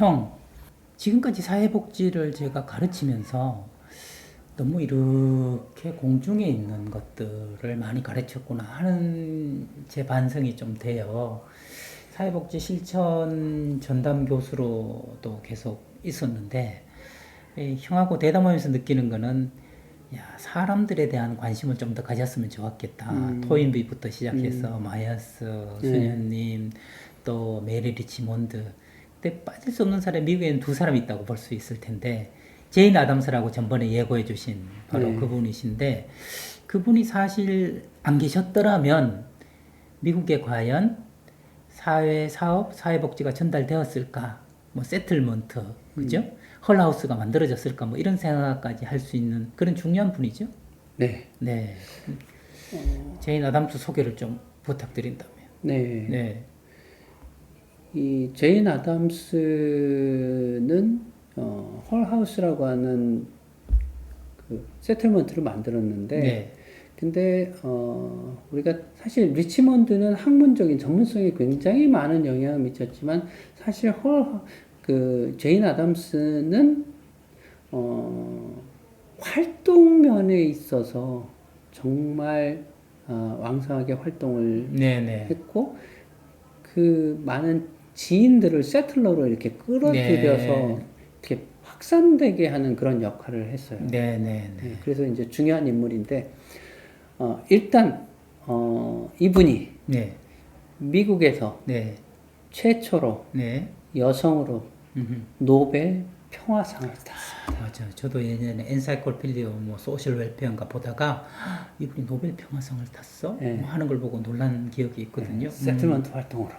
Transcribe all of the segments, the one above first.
형, 지금까지 사회복지를 제가 가르치면서 너무 이렇게 공중에 있는 것들을 많이 가르쳤구나 하는 제 반성이 좀 돼요. 사회복지 실천 전담 교수로도 계속 있었는데, 형하고 대담하면서 느끼는 거는, 야, 사람들에 대한 관심을 좀 더 가졌으면 좋았겠다. 토인비부터 시작해서 마이어스, 수녀님, 또 메리 리치몬드. 근데 빠질 수 없는 사람이 미국에는 두 사람 있다고 볼 수 있을 텐데, 제인 아담스라고 전번에 예고해 주신 바로 그분이신데, 그분이 사실 안 계셨더라면 미국에 과연 사회 사업, 사회복지가 전달되었을까? 뭐 세틀먼트, 그죠? 헐하우스가 만들어졌을까? 뭐 이런 생각까지 할 수 있는 그런 중요한 분이죠. 네. 네. 제인 아담스 소개를 좀 부탁드린다면. 네. 네. 이 제인 아담스는 헐하우스라고 하는 그 세틀먼트를 만들었는데, 네. 근데 우리가 사실 리치먼드는 학문적인 전문성이 굉장히 많은 영향을 미쳤지만, 사실 제인 아담스는 활동 면에 있어서 정말 왕성하게 활동을 네네. 했고, 그 많은 지인들을 세틀러로 이렇게 끌어들여서 네. 이렇게 확산되게 하는 그런 역할을 했어요. 네네네. 네, 그래서 이제 중요한 인물인데, 일단 이분이 네. 미국에서 네. 최초로 네. 여성으로 음흠. 노벨 평화상을 탔어요. 맞아. 저도 예전에 엔사이클피디어 뭐 소셜 웰페어인가 보다가 이분이 노벨 평화상을 탔어? 네. 뭐 하는 걸 보고 놀란 기억이 있거든요. 세틀먼트 활동으로.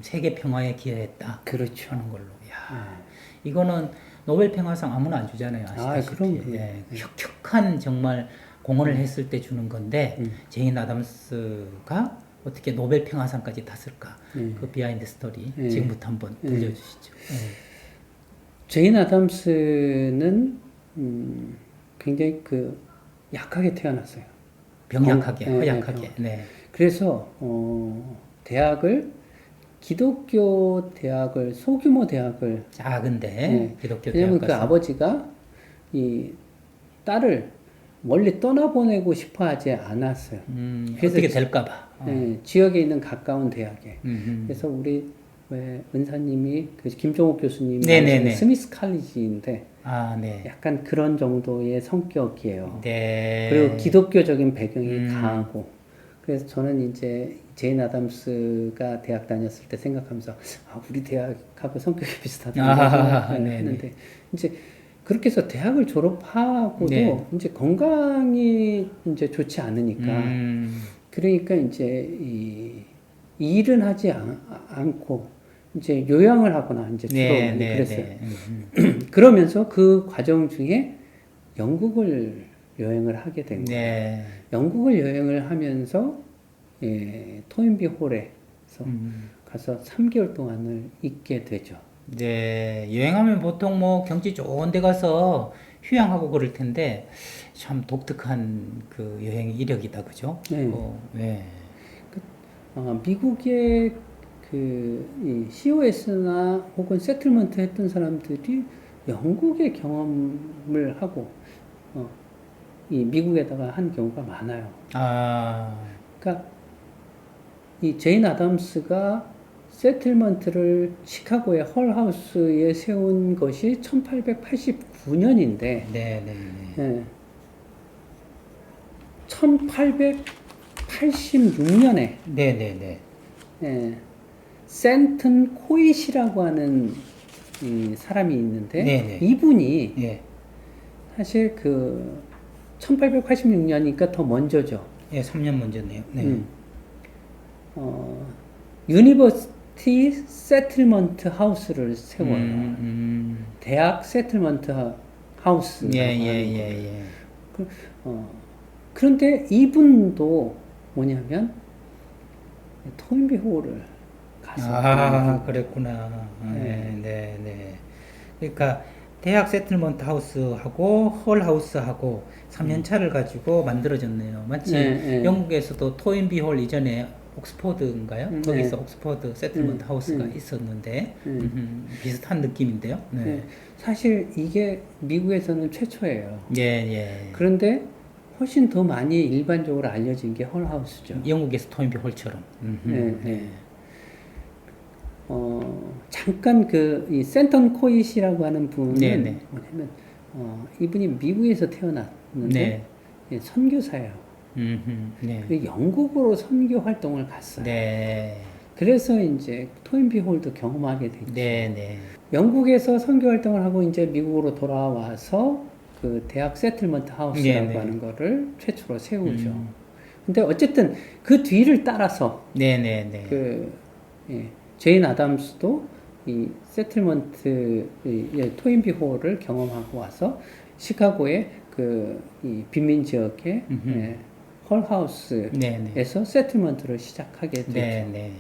세계 평화에 기여했다. 그렇죠. 하는 걸로. 야, 이거는 노벨 평화상 아무나 안 주잖아요. 아시다시피. 그럼. 예, 혁혁한 정말 공헌을 했을 때 주는 건데 제인 아담스가 어떻게 노벨 평화상까지 탔을까? 그 비하인드 스토리 지금부터 한번 들려주시죠. 제인 아담스는 굉장히 약하게 태어났어요. 병약하게, 네, 허약하게. 네. 그래서 기독교 대학을 소규모 대학을 작은데 네. 기독교 왜냐면 대학 그 가서 아버지가 이 딸을 멀리 떠나보내고 싶어 하지 않았어요. 어떻게 될까봐. 네, 지역에 있는 가까운 대학에. 그래서 우리 왜 은사님이 김종옥 교수님이 네네네. 스미스 칼리지인데 아, 네. 약간 그런 정도의 성격이에요. 네. 그리고 기독교적인 배경이 강하고. 그래서 저는 이제 제인 아담스가 대학 다녔을 때 생각하면서 우리 대학하고 성격이 비슷하다고 생각했는데 이제 그렇게 해서 대학을 졸업하고도 네. 이제 건강이 이제 좋지 않으니까 그러니까 이제 이 일은 하지 않고 이제 요양을 하거나 이제 주로 그랬어요. 그러면서 그 과정 중에 영국을 여행을 하게 된 거예요. 영국을 여행을 하면서 토인비 홀에서 가서 3개월 동안을 있게 되죠. 네, 여행하면 보통 뭐 경치 좋은 데 가서 휴양하고 그럴 텐데 참 독특한 그 여행 이력이다, 그죠? 네. 네. 미국의 이 COS나 혹은 세틀먼트 했던 사람들이 영국의 경험을 하고 이 미국에다가 한 경우가 많아요. 그러니까 이 제인 아담스가 세틀먼트를 시카고의 헐하우스에 세운 것이 1889년인데, 예, 1886년에 예, 센튼 코잇이라고 하는 이 사람이 있는데 이분이 사실 1886년이니까 더 먼저죠. 예, 3년 먼저네요. 네. 유니버시티 세틀먼트 하우스를 세워요. 대학 세틀먼트 하우스. 그런데 이분도 뭐냐면 토인비 홀을 가서. 그랬구나. 네. 그러니까 대학 세틀먼트 하우스하고 홀 하우스하고 3년 차를 가지고 만들어졌네요. 마치 영국에서도 토인비 홀 이전에 옥스퍼드인가요? 네. 거기서 옥스퍼드 세틀먼트 하우스가 음. 있었는데 비슷한 느낌인데요. 네. 네. 사실 이게 미국에서는 최초예요. 예, 예. 그런데 훨씬 더 많이 일반적으로 알려진 게 헐하우스죠. 영국에서 토인비 홀처럼. 네, 네. 잠깐 이 센턴 코잇이라고 하는 분은 네, 네. 뭐냐면 이분이 미국에서 태어났는데 네. 예, 선교사예요. 네. 그 영국으로 선교 활동을 갔어요. 네. 그래서 이제 토인비 홀도 경험하게 됐죠. 네, 네. 영국에서 선교 활동을 하고 이제 미국으로 돌아와서 그 대학 세틀먼트 하우스라고 네, 네. 하는 거를 최초로 세우죠. 근데 어쨌든 그 뒤를 따라서 네, 네, 네. 제인 아담스도 이 세틀먼트 토인비 홀을 경험하고 와서 시카고의 이 빈민 지역의 헐하우스에서 네, 네. 세틀먼트를 시작하게 되죠. 네, 네.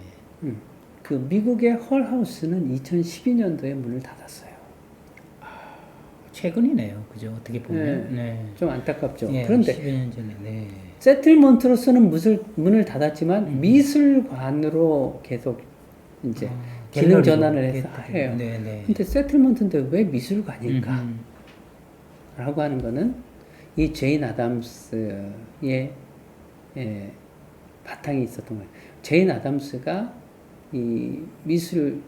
그 미국의 헐하우스는 2012년도에 문을 닫았어요. 최근이네요. 그죠? 어떻게 보면. 네. 좀 안타깝죠. 예, 그런데 12년 전에. 네. 세틀먼트로서는 문을 닫았지만 미술관으로 계속 이제 기능 전환을 해서 해요. 네, 네. 근데 세틀먼트인데 왜 미술관일까? 라고 하는 거는 이 제인 아담스의 바탕이 있었던 거예요. 제인 아담스가 이 미술을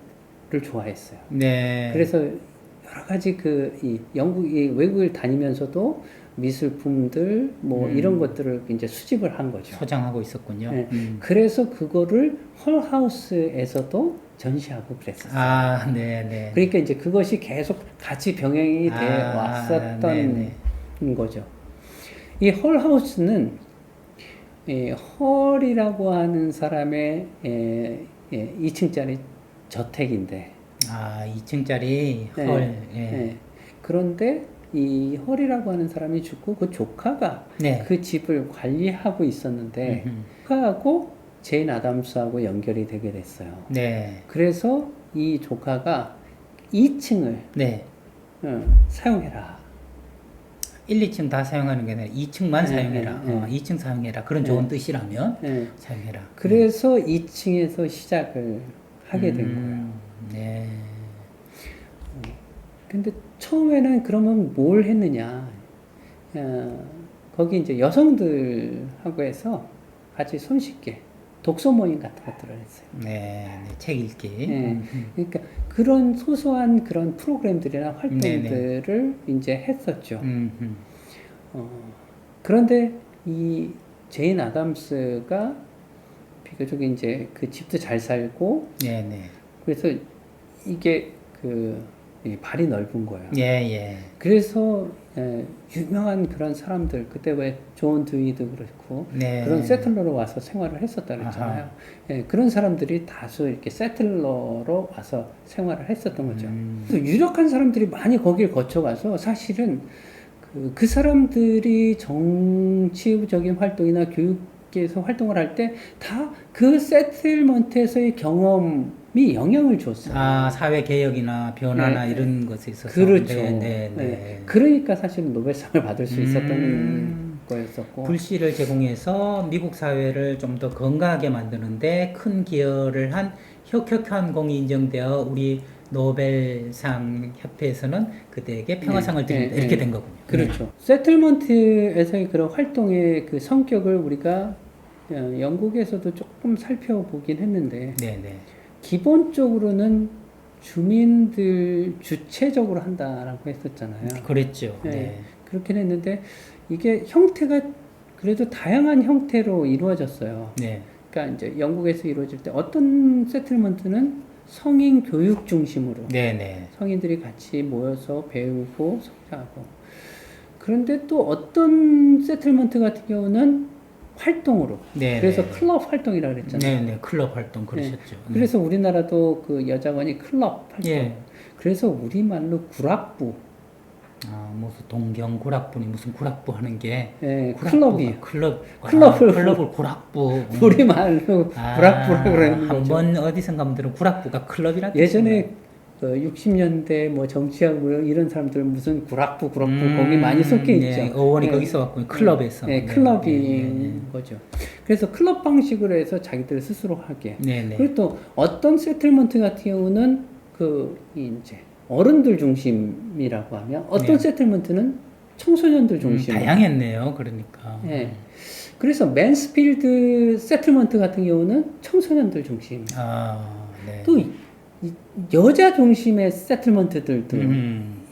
좋아했어요. 네. 그래서 여러 가지 외국을 다니면서도 미술품들 이런 것들을 이제 수집을 한 거죠. 소장하고 있었군요. 네. 그래서 그거를 헐하우스에서도 전시하고 그랬었어요. 아, 네, 네. 그러니까 이제 그것이 계속 같이 병행이 돼 왔었던 네네. 거죠. 이 헐하우스는 헐이라고 하는 사람의 2층짜리 저택인데. 아, 2층짜리 네, 헐. 네. 그런데 이 헐이라고 하는 사람이 죽고 그 조카가 네. 그 집을 관리하고 있었는데 조카하고 제인 아담스하고 연결이 되게 됐어요. 네. 그래서 이 조카가 2층을 네. 사용해라. 1, 2층 다 사용하는 게 아니라 2층만 네, 사용해라. 네, 네. 2층 사용해라. 그런 좋은 뜻이라면 네. 사용해라. 그래서 2층에서 시작을 하게 된 거예요. 네. 근데 처음에는 그러면 뭘 했느냐. 거기 이제 여성들하고 해서 같이 손쉽게 독서 모임 같은 것들을 했어요. 네. 네. 책 읽기. 네. 그러니까 그런 소소한 그런 프로그램들이나 활동들을 이제 했었죠. 그런데 이 제인 아담스가 비교적 이제 그 집도 잘 살고, 네네. 그래서 이게 발이 넓은 거예요. 예, 예. 그래서 유명한 그런 사람들, 그때 왜 존 드위도 그렇고 네. 그런 세틀러로 와서 생활을 했었다 그랬잖아요. 그런 사람들이 다수 이렇게 세틀러로 와서 생활을 했었던 거죠. 그래서 유력한 사람들이 많이 거길 거쳐가서 사실은 그 사람들이 정치적인 활동이나 교육계에서 활동을 할 때 다 그 세틀먼트에서의 경험이 영향을 줬어요. 아, 사회 개혁이나 변화나 네. 이런 것에 있어서. 그렇죠. 네, 네. 그러니까 사실 노벨상을 받을 수 있었던 거였었고. 불씨를 제공해서 미국 사회를 좀 더 건강하게 만드는데 큰 기여를 한 혁혁한 공이 인정되어 우리 노벨상 협회에서는 그대에게 평화상을 드린다. 이렇게 된 거군요. 그렇죠. 세틀먼트에서의 그런 활동의 그 성격을 우리가 영국에서도 조금 살펴보긴 했는데, 네네. 기본적으로는 주민들 주체적으로 한다라고 했었잖아요. 그랬죠. 네. 네. 그렇긴 했는데 이게 형태가 그래도 다양한 형태로 이루어졌어요. 네. 그러니까 이제 영국에서 이루어질 때 어떤 세틀먼트는 성인 교육 중심으로 네네. 성인들이 같이 모여서 배우고 성장하고, 그런데 또 어떤 세틀먼트 같은 경우는 활동으로, 네네. 그래서 클럽 활동이라고 그랬잖아요. 네네. 클럽 활동 그러셨죠. 그래서 우리나라도 그 여자관이 클럽 활동. 예. 그래서 우리말로 구락부. 아, 무슨 동경구락부니 무슨 구락부 하는 게 클럽이에요. 클럽을 구락부. 우리말로 구락부라고 그러는 거죠. 한번 어디선가 분들은 구락부가 클럽이라 예전에 그 60년대 뭐 정치하고 뭐 이런 사람들 무슨 구락부 거기 많이 섞여 있죠. 네, 어원이 네. 거기 있어갖고 클럽에서. 네, 네, 클럽인 거죠. 그래서 클럽 방식으로 해서 자기들 스스로 하게. 네, 네. 그리고 또 어떤 세틀먼트 같은 경우는 이제 어른들 중심이라고 하면 어떤 네. 세틀먼트는 청소년들 중심. 다양했네요. 그러니까. 네. 그래서 맨스필드 세틀먼트 같은 경우는 청소년들 중심. 아, 네. 또 여자 중심의 세틀먼트들도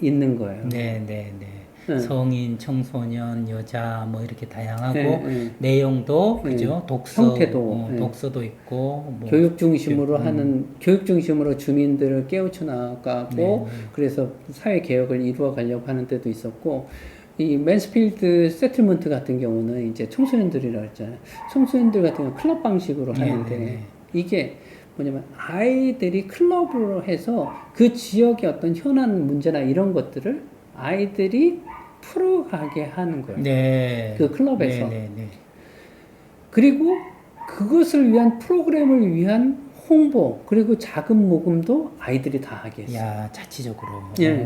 있는 거예요. 네, 네, 네. 네. 성인, 청소년, 여자 뭐 이렇게 다양하고 네, 네. 내용도 네. 그죠? 독서, 형태도, 네. 독서도 있고 뭐 교육 중심으로 하는 교육 중심으로 주민들을 깨우쳐 나가고 네. 그래서 사회 개혁을 이루어 가려고 하는 때도 있었고 이 맨스필드 세틀먼트 같은 경우는 이제 청소년들이라고 했잖아요. 청소년들 같은 경우는 클럽 방식으로 네, 하는데 네, 네. 이게 뭐냐면 아이들이 클럽으로 해서 그 지역의 어떤 현안 문제나 이런 것들을 아이들이 풀어가게 하는 거예요. 네. 그 클럽에서. 네, 네, 네. 그리고 그것을 위한 프로그램을 위한 홍보 그리고 자금 모금도 아이들이 다 하게 했어요. 야, 자치적으로. 예. 네,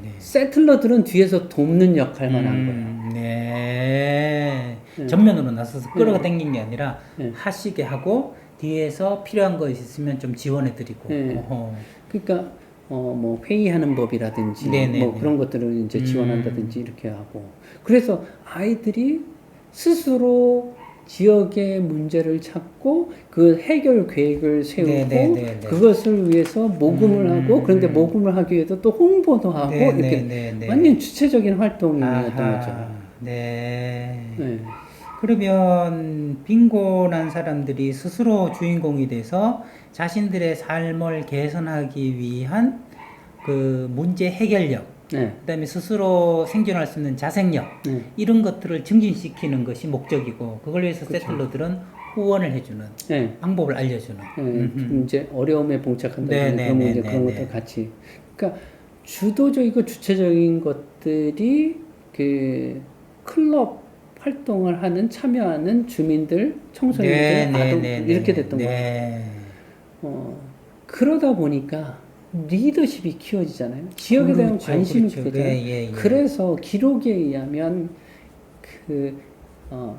네. 세틀러들은 뒤에서 돕는 역할만 한 거예요. 네. 네. 전면으로 나서서 끌어가 당긴 게 아니라 네. 하시게 하고 뒤에서 필요한 거 있으면 좀 지원해드리고. 네. 어허. 그러니까 뭐 회의하는 법이라든지 네네네. 뭐 그런 것들을 이제 지원한다든지 이렇게 하고 그래서 아이들이 스스로 지역의 문제를 찾고 그 해결 계획을 세우고 네네네네. 그것을 위해서 모금을 하고 그런데 모금을 하기 위해서 또 홍보도 하고 이렇게 네네네네. 완전 주체적인 활동이었던 아하. 거죠. 네. 네. 그러면 빈곤한 사람들이 스스로 주인공이 돼서 자신들의 삶을 개선하기 위한 그 문제 해결력, 네. 그다음에 스스로 생존할 수 있는 자생력 네. 이런 것들을 증진시키는 것이 목적이고 그걸 위해서 그렇죠. 세틀러들은 후원을 해주는 네. 방법을 알려주는. 이제 어려움에 봉착한다 네네네네네. 그러면 이제 그런 것들 같이 그러니까 주도적이고 주체적인 것들이 그 클럽 활동을 하는 참여하는 주민들 청소년들 아동 이렇게 됐던 거예요. 네. 그러다 보니까 리더십이 키워지잖아요. 지역에 대한 그렇죠, 관심이 그렇죠. 크잖아요. 예. 그래서 기록에 의하면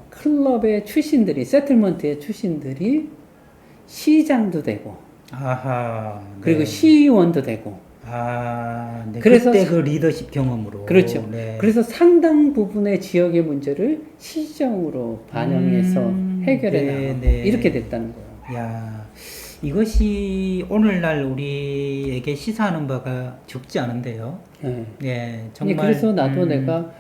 클럽의 출신들이 세틀먼트의 출신들이 시장도 되고 아하. 그리고 네. 시의원도 되고 아, 네. 그래서 그때 그 리더십 경험으로. 그렇죠. 네. 그래서 상당 부분의 지역의 문제를 시정으로 반영해서 해결해 나가고 이렇게 됐다는 거예요. 야, 이것이 오늘날 우리에게 시사하는 바가 적지 않은데요. 네. 네, 정말. 그래서 나도 내가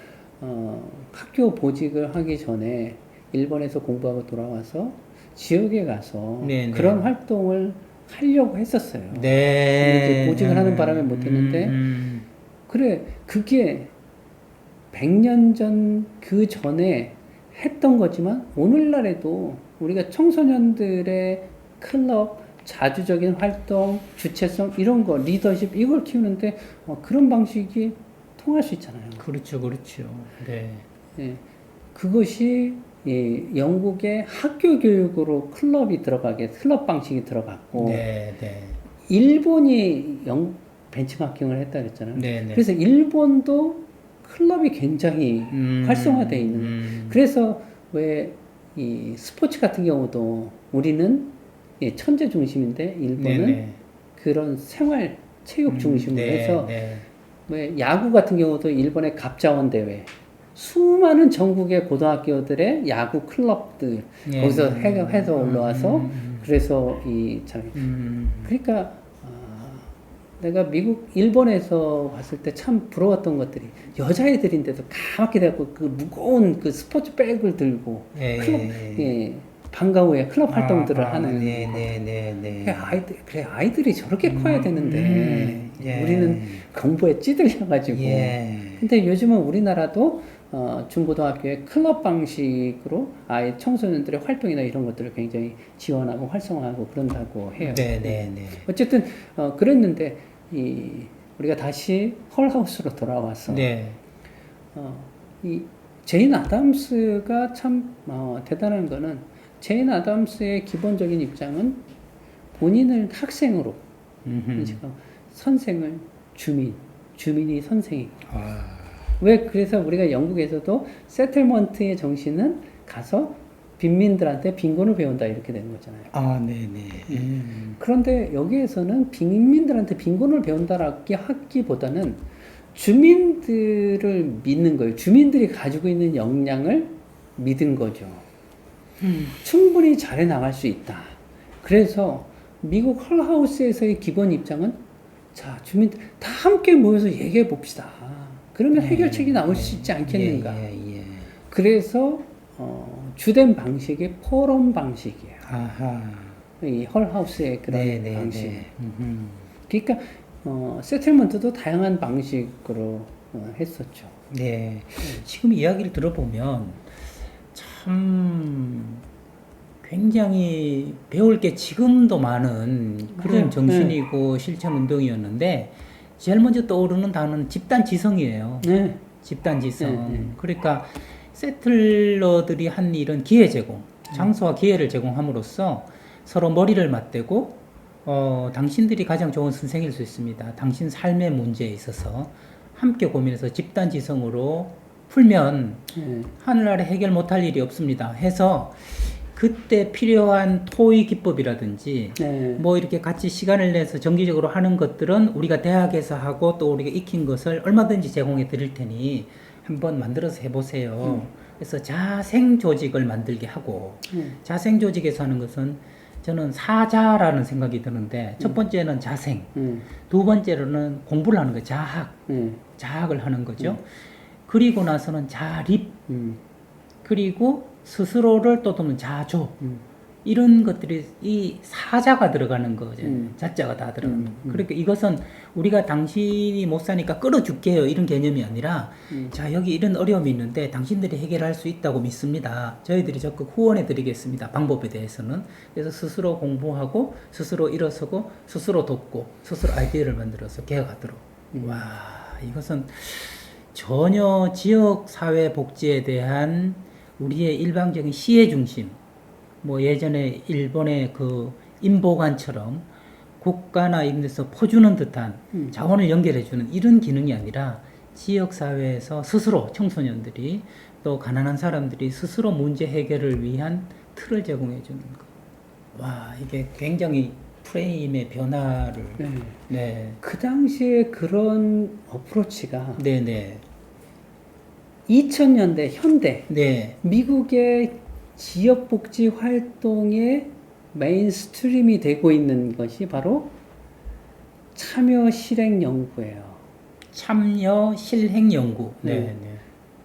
학교 보직을 하기 전에 일본에서 공부하고 돌아와서 지역에 가서 네, 그런 네. 활동을 하려고 했었어요. 네. 이제 보직을 하는 바람에 못했는데 그래 그게 100년 전 그 전에 했던 거지만 오늘날에도 우리가 청소년들의 클럽 자주적인 활동, 주체성 이런 거 리더십 이걸 키우는데 그런 방식이 통할 수 있잖아요. 그렇죠, 그렇죠. 네. 예, 그것이 영국의 학교 교육으로 클럽이 들어가게 클럽 방식이 들어갔고 네, 네. 일본이 벤치마킹을 했다 그랬잖아요. 네, 네. 그래서 일본도 클럽이 굉장히 활성화되어 있는. 그래서 왜 이 스포츠 같은 경우도 우리는 천재 중심인데 일본은 네, 네. 그런 생활 체육 중심으로 네, 해서 네. 왜 야구 같은 경우도 일본의 갑자원 대회 수많은 전국의 고등학교들의 야구 클럽들 예. 거기서 해서 올라와서 그래서 그러니까 내가 일본에서 왔을 때 참 부러웠던 것들이 여자애들인데도 가맣게 돼갖고 그 무거운 그 스포츠 백을 들고 예, 클럽 예. 방과 후에 클럽 활동들을 하는 네, 네, 네, 네. 아이들이 저렇게 커야 되는데 예. 우리는 공부에 찌들려가지고 예. 근데 요즘은 우리나라도 중고등학교에 클럽 방식으로 아예 청소년들의 활동이나 이런 것들을 굉장히 지원하고 활성화하고 그런다고 해요. 네, 네, 네. 어쨌든 그랬는데 우리가 다시 헐하우스로 돌아와서 네. 이 제인 아담스가 참 대단한 거는 제인 아담스의 기본적인 입장은 본인을 학생으로 선생을 주민이 선생이. 아, 왜 그래서 우리가 영국에서도 세틀먼트의 정신은 가서 빈민들한테 빈곤을 배운다 이렇게 되는 거잖아요. 아, 네네. 그런데 여기에서는 빈민들한테 빈곤을 배운다라고 하기보다는 주민들을 믿는 거예요. 주민들이 가지고 있는 역량을 믿은 거죠. 충분히 잘해 나갈 수 있다. 그래서 미국 헐하우스에서의 기본 입장은 자, 주민들 다 함께 모여서 얘기해 봅시다. 그러면 해결책이 나올 수 있지 않겠는가. 예. 그래서 주된 방식이 포럼 방식이에요. 아하. 이 헐하우스의 그런 네, 방식. 네. 그러니까 세틀먼트도 다양한 방식으로 했었죠. 네. 지금 이야기를 들어보면 참 굉장히 배울 게 지금도 많은 그런 맞아요. 정신이고 실천 운동이었는데 제일 먼저 떠오르는 단어는 집단 지성이에요. 네. 집단 지성. 네. 그러니까 세틀러들이 한 일은 기회 제공, 장소와 기회를 제공함으로써 서로 머리를 맞대고 당신들이 가장 좋은 선생일 수 있습니다. 당신 삶의 문제에 있어서 함께 고민해서 집단 지성으로 풀면 하늘나라에 해결 못할 일이 없습니다. 해서 그때 필요한 토의 기법이라든지 네. 뭐 이렇게 같이 시간을 내서 정기적으로 하는 것들은 우리가 대학에서 하고 또 우리가 익힌 것을 얼마든지 제공해 드릴 테니 한번 만들어서 해보세요. 그래서 자생 조직을 만들게 하고 자생 조직에서 하는 것은 저는 사자라는 생각이 드는데 첫 번째는 자생, 두 번째로는 공부를 하는 거예요. 자학을 하는 거죠. 그리고 나서는 자립, 그리고 스스로를 또 돕는 자조, 이런 것들이 이 사자가 들어가는 거죠. 자자가 다 들어가는 거. 그러니까 이것은 우리가 당신이 못 사니까 끌어줄게요 이런 개념이 아니라 자 여기 이런 어려움이 있는데 당신들이 해결할 수 있다고 믿습니다. 저희들이 적극 후원해 드리겠습니다. 방법에 대해서는. 그래서 스스로 공부하고 스스로 일어서고 스스로 돕고 스스로 아이디어를 만들어서 개혁하도록. 와 이것은 전혀 지역사회복지에 대한 우리의 일방적인 시혜 중심, 뭐 예전에 일본의 그 인보관처럼 국가나 이런 데서 퍼주는 듯한 자원을 연결해주는 이런 기능이 아니라 지역사회에서 스스로 청소년들이 또 가난한 사람들이 스스로 문제 해결을 위한 틀을 제공해주는 거. 와, 이게 굉장히 프레임의 변화를. 네. 그 당시에 그런 어프로치가 네네. 2000년대 현대 네. 미국의 지역복지 활동의 메인스트림이 되고 있는 것이 바로 참여 실행 연구예요. 참여 실행 연구. 네.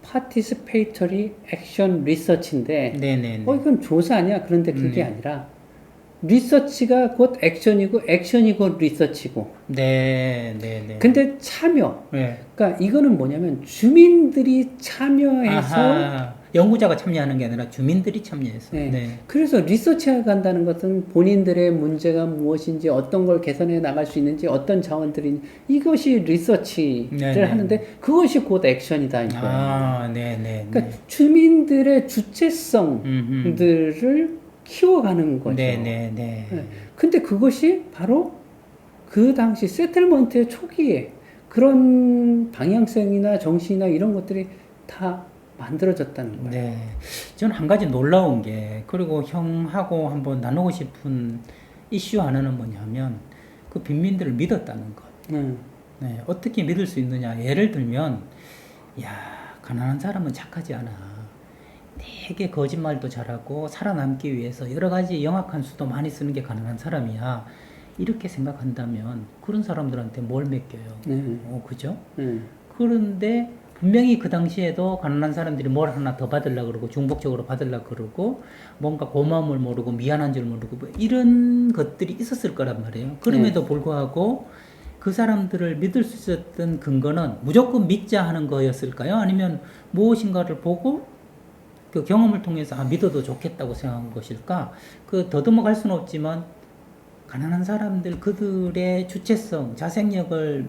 Participatory Action Research인데 네네. 이건 조사 아니야. 그런데 그게 아니라 리서치가 곧 액션이고 액션이 곧 리서치고. 네. 근데 참여. 네. 그러니까 이거는 뭐냐면 주민들이 참여해서 아하, 연구자가 참여하는 게 아니라 주민들이 참여해서. 네. 네. 그래서 리서치가 간다는 것은 본인들의 문제가 무엇인지 어떤 걸 개선해 나갈 수 있는지 어떤 자원들이 이것이 리서치를 네네. 하는데 그것이 곧 액션이다 이거예요. 아, 네네. 그러니까 주민들의 주체성들을 키워가는 거죠. 네네네. 근데 그것이 바로 그 당시 세틀먼트의 초기에 그런 방향성이나 정신이나 이런 것들이 다 만들어졌다는 거예요. 네. 저는 한 가지 놀라운 게, 그리고 형하고 한번 나누고 싶은 이슈 하나는 뭐냐면, 그 빈민들을 믿었다는 것. 네. 어떻게 믿을 수 있느냐. 예를 들면, 가난한 사람은 착하지 않아. 되게 거짓말도 잘하고, 살아남기 위해서 여러 가지 영악한 수도 많이 쓰는 게 가난한 사람이야. 이렇게 생각한다면, 그런 사람들한테 뭘 맡겨요? 그죠? 그런데, 분명히 그 당시에도 가난한 사람들이 뭘 하나 더 받으려고 그러고 중복적으로 받으려고 그러고 뭔가 고마움을 모르고 미안한 줄 모르고 뭐 이런 것들이 있었을 거란 말이에요. 그럼에도 불구하고 그 사람들을 믿을 수 있었던 근거는 무조건 믿자 하는 거였을까요? 아니면 무엇인가를 보고 그 경험을 통해서 믿어도 좋겠다고 생각한 것일까? 그 더듬어 갈 수는 없지만 가난한 사람들 그들의 주체성, 자생력을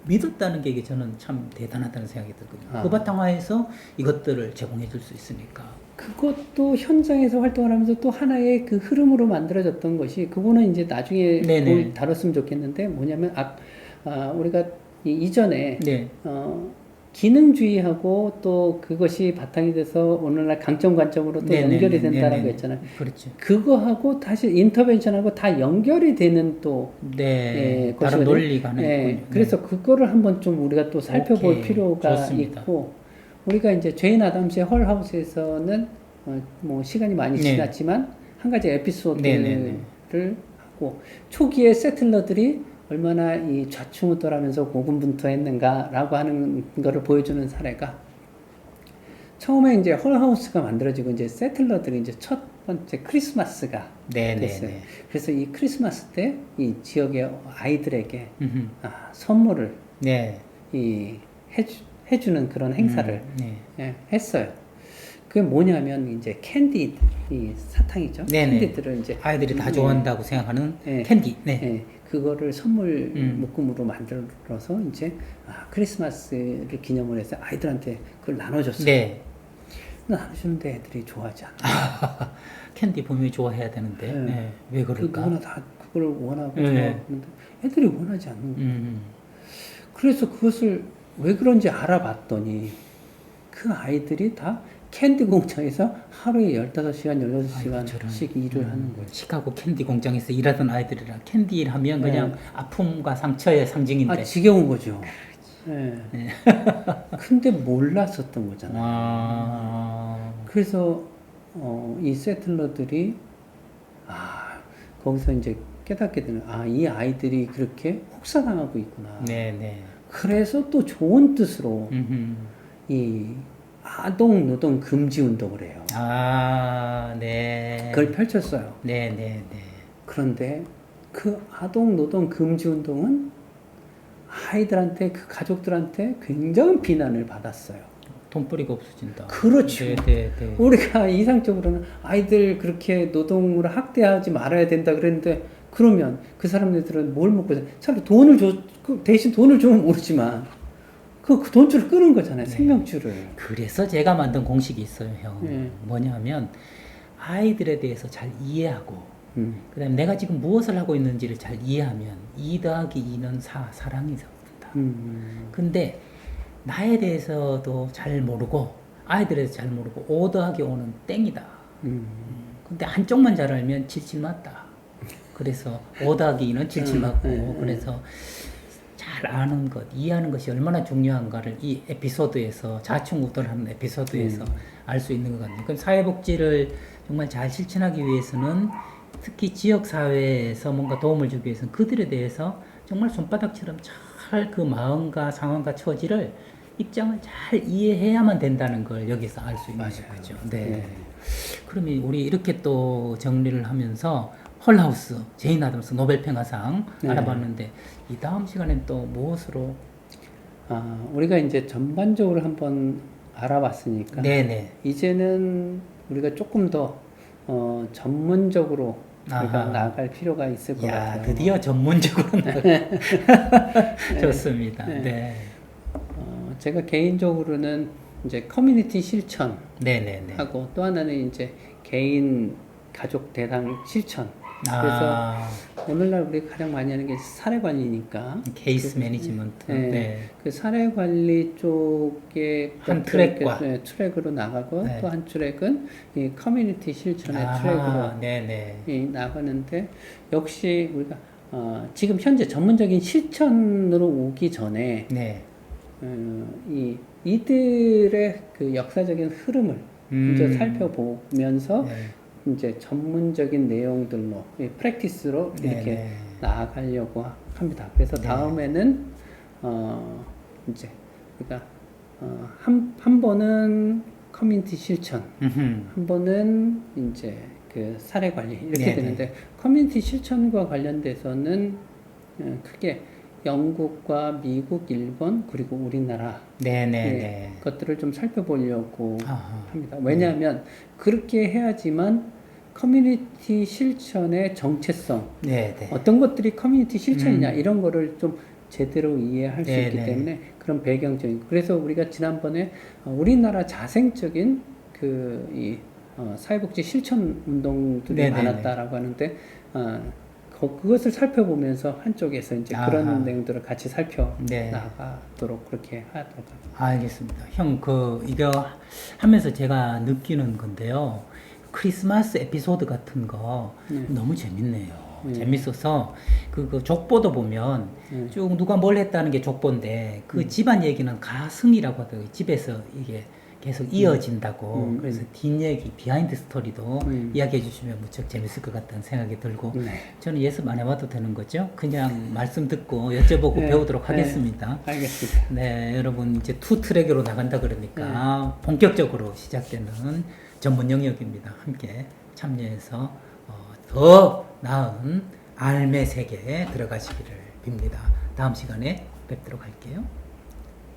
믿었다는 게 저는 참 대단하다는 생각이 들거든요. 그 바탕화에서 이것들을 제공해 줄 수 있으니까. 그것도 현장에서 활동을 하면서 또 하나의 그 흐름으로 만들어졌던 것이 그거는 이제 나중에 다뤘으면 좋겠는데 뭐냐면 우리가 이전에 네. 기능주의하고 또 그것이 바탕이 돼서 오늘날 강점 관점으로 또 네네네. 연결이 된다라고 네네네. 했잖아요. 그렇죠. 그거하고 다시 인터벤션하고 다 연결이 되는 또 네. 다른 것이거든요. 논리가 하나 예, 있군요. 그래서 그거를 한번 좀 우리가 또 살펴볼 오케이. 필요가 좋습니다. 있고, 우리가 이제 제인 아담스의 헐하우스에서는 뭐 시간이 많이 네. 지났지만 한 가지 에피소드를 네네네. 하고, 초기에 세틀러들이 얼마나 이 좌충우돌하면서 고군분투했는가라고 하는 거를 보여주는 사례가, 처음에 이제 헐하우스가 만들어지고 이제 세틀러들이 이제 첫 번째 크리스마스가 네네네. 됐어요. 그래서 이 크리스마스 때 이 지역의 아이들에게 음흠. 선물을 네. 해주는 그런 행사를 네. 했어요. 그게 뭐냐면 이제 캔디, 이 사탕이죠. 네네. 캔디들을 이제 아이들이 다 좋아한다고 생각하는 네. 캔디. 네. 예, 그거를 선물 묶음으로 만들어서 이제 크리스마스를 기념을 해서 아이들한테 그걸 나눠줬어요. 네. 나눠주는데 애들이 좋아하지 않아. 캔디 분명히 좋아해야 되는데. 네. 네. 왜 그럴까? 누구나 다 그걸 원하고 네. 좋아하는데 애들이 원하지 않는 거예요. 음. 그래서 그것을 왜 그런지 알아봤더니 그 아이들이 다 캔디 공장에서 하루에 15시간, 16시간씩 일을 하는 거예요. 시카고 캔디 공장에서 일하던 아이들이라 캔디 일하면 그냥 아픔과 상처의 상징인데. 지겨운 거죠. 네. 근데 몰랐었던 거잖아요. 그래서 이 세틀러들이 거기서 이제 깨닫게 되는, 이 아이들이 그렇게 혹사당하고 있구나. 네네. 그래서 또 좋은 뜻으로 이 아동 노동 금지 운동을 해요. 네. 그걸 펼쳤어요. 네네네. 그런데 그 아동 노동 금지 운동은 아이들한테, 그 가족들한테 굉장한 비난을 받았어요. 돈벌이가 없어진다. 그렇죠. 네. 우리가 이상적으로는 아이들 그렇게 노동으로 학대하지 말아야 된다 그랬는데, 그러면 그 사람들은 뭘 먹고 차라리 돈을 대신 돈을 주면 모르지만 그 돈줄을 끄는 거잖아요. 네. 생명줄을. 그래서 제가 만든 공식이 있어요, 형. 뭐냐면 아이들에 대해서 잘 이해하고 그다음에 내가 지금 무엇을 하고 있는지를 잘 이해하면 2 더하기 2는 4, 사랑이 생긴다. 근데 나에 대해서도 잘 모르고 아이들에 대해서 잘 모르고 5 더하기 5는 땡이다. 근데 한쪽만 잘 알면 77 맞다. 그래서 5 더하기 2는 77 맞고 그래서 잘 아는 것, 이해하는 것이 얼마나 중요한가를 이 에피소드에서, 좌충우돌하는 에피소드에서 알 수 있는 것 같네요. 그럼 사회복지를 정말 잘 실천하기 위해서는 특히 지역사회에서 뭔가 도움을 주기 위해서는 그들에 대해서 정말 손바닥처럼 잘 그 마음과 상황과 처지를, 입장을 잘 이해해야만 된다는 걸 여기서 알 수 있는 거죠. 네. 그러면 우리 이렇게 또 정리를 하면서 헐하우스, 제인 아담스 노벨 평화상 알아봤는데, 이 다음 시간엔 또 무엇으로? 우리가 이제 전반적으로 한번 알아봤으니까, 네네. 이제는 우리가 조금 더 전문적으로 우리가 나아갈 필요가 있을 것 같아요. 드디어 전문적으로 좋습니다. 네. 제가 개인적으로는 이제 커뮤니티 실천 네네네. 하고, 또 하나는 이제 개인 가족 대상 실천. 그래서 오늘날 우리가 가장 많이 하는 게 사례 관리니까, 케이스 매니지먼트. 네. 그 사례 관리 쪽에 한 트랙과 트랙으로 나가고, 또 한 트랙은 이 커뮤니티 실천의 트랙으로 나가는데, 역시 우리가 지금 현재 전문적인 실천으로 오기 전에 이들의 그 역사적인 흐름을 먼저 살펴보면서 이제 전문적인 내용들로, 프랙티스로 이렇게 나아가려고 합니다. 그래서 다음에는 이제 우리가 한 번은 커뮤니티 실천, 한 번은 이제 그 사례 관리 이렇게 되는데, 커뮤니티 실천과 관련돼서는 크게 영국과 미국, 일본, 그리고 우리나라 것들을 좀 살펴보려고 합니다. 왜냐하면 그렇게 해야지만 커뮤니티 실천의 정체성, 어떤 것들이 커뮤니티 실천이냐 이런 거를 좀 제대로 이해할 수 있기 때문에, 그런 배경적인. 그래서 우리가 지난번에 우리나라 자생적인 사회복지 실천 운동들이 많았다라고 하는데, 그것을 살펴보면서 한쪽에서 이제 아하. 그런 내용들을 같이 살펴 네. 나가도록 그렇게 하도록 합니다. 알겠습니다. 형, 이거 하면서 제가 느끼는 건데요. 크리스마스 에피소드 같은 거 너무 재밌네요. 재밌어서 그 족보도 보면 쭉 누가 뭘 했다는 게 족보인데 그 집안 얘기는 가승이라고 하더라고요. 집에서 이게 계속 이어진다고. 그래서 뒷얘기, 비하인드 스토리도 이야기해 주시면 무척 재밌을 것 같다는 생각이 들고 저는 예습 안 해봐도 되는 거죠? 그냥 말씀 듣고 여쭤보고 배우도록 하겠습니다. 알겠습니다. 네, 여러분 이제 투 트랙으로 나간다 그러니까 본격적으로 시작되는 전문 영역입니다. 함께 참여해서 더 나은 삶의 세계에 들어가시기를 빕니다. 다음 시간에 뵙도록 할게요.